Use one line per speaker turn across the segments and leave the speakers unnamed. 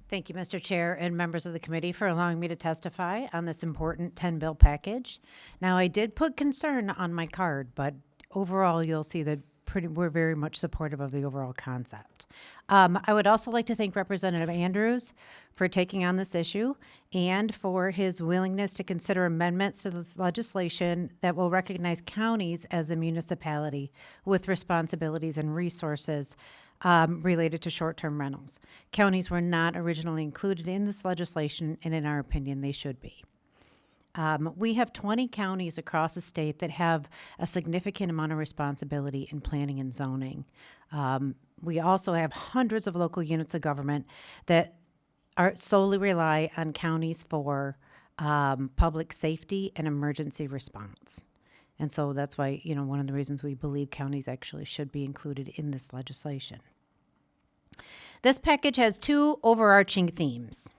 Thank you, Mr. Chair and members of the committee for allowing me to testify on this important 10-bill package. Now, I did put concern on my card, but overall, you'll see that we're very much supportive of the overall concept. I would also like to thank Representative Andrews for taking on this issue and for his willingness to consider amendments to this legislation that will recognize counties as a municipality with responsibilities and resources related to short-term rentals. Counties were not originally included in this legislation, and in our opinion, they should be. We have 20 counties across the state that have a significant amount of responsibility in planning and zoning. We also have hundreds of local units of government that solely rely on counties for public safety and emergency response. And so that's why, one of the reasons we believe counties actually should be included in this legislation. This package has two overarching themes,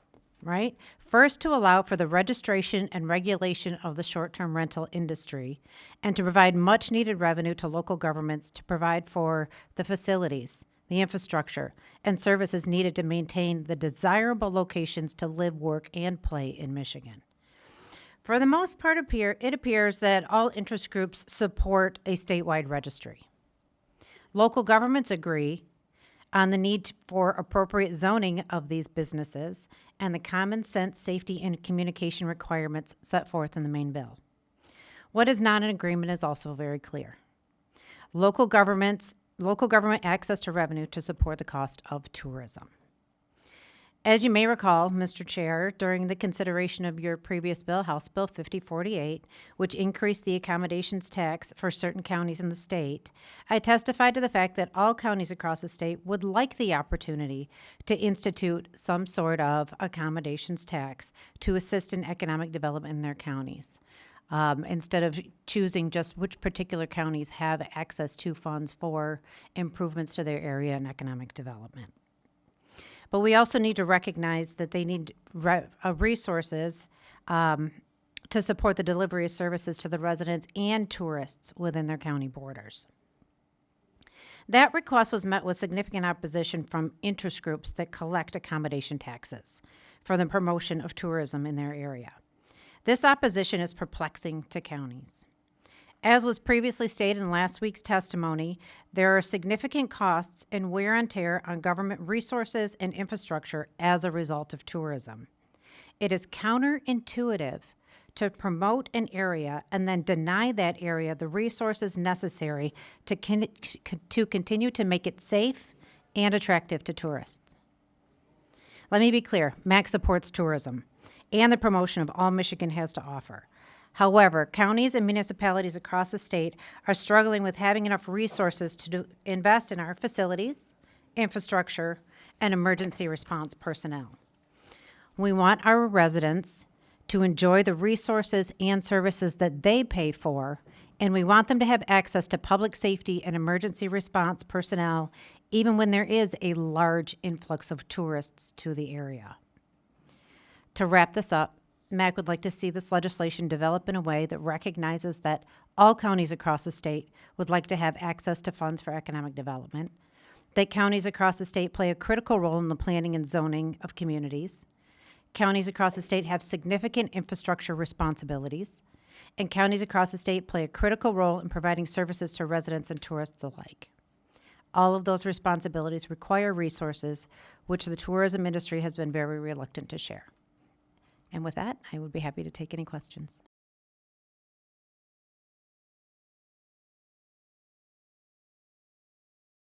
right? First, to allow for the registration and regulation of the short-term rental industry and to provide much-needed revenue to local governments to provide for the facilities, the infrastructure, and services needed to maintain the desirable locations to live, work, and play in Michigan. For the most part, it appears that all interest groups support a statewide registry. Local governments agree on the need for appropriate zoning of these businesses and the common sense safety and communication requirements set forth in the main bill. What is not in agreement is also very clear. Local government access to revenue to support the cost of tourism. As you may recall, Mr. Chair, during the consideration of your previous bill, House Bill 5048, which increased the accommodations tax for certain counties in the state, I testified to the fact that all counties across the state would like the opportunity to institute some sort of accommodations tax to assist in economic development in their counties, instead of choosing just which particular counties have access to funds for improvements to their area and economic development. But we also need to recognize that they need resources to support the delivery of services to the residents and tourists within their county borders. That request was met with significant opposition from interest groups that collect accommodation taxes for the promotion of tourism in their area. This opposition is perplexing to counties. As was previously stated in last week's testimony, there are significant costs and wear and tear on government resources and infrastructure as a result of tourism. It is counterintuitive to promote an area and then deny that area the resources necessary to continue to make it safe and attractive to tourists. Let me be clear, MAC supports tourism and the promotion of all Michigan has to offer. However, counties and municipalities across the state are struggling with having enough resources to invest in our facilities, infrastructure, and emergency response personnel. We want our residents to enjoy the resources and services that they pay for, and we want them to have access to public safety and emergency response personnel, even when there is a large influx of tourists to the area. To wrap this up, MAC would like to see this legislation develop in a way that recognizes that all counties across the state would like to have access to funds for economic development, that counties across the state play a critical role in the planning and zoning of communities, counties across the state have significant infrastructure responsibilities, and counties across the state play a critical role in providing services to residents and tourists alike. All of those responsibilities require resources, which the tourism industry has been very reluctant to share. And with that, I would be happy to take any questions.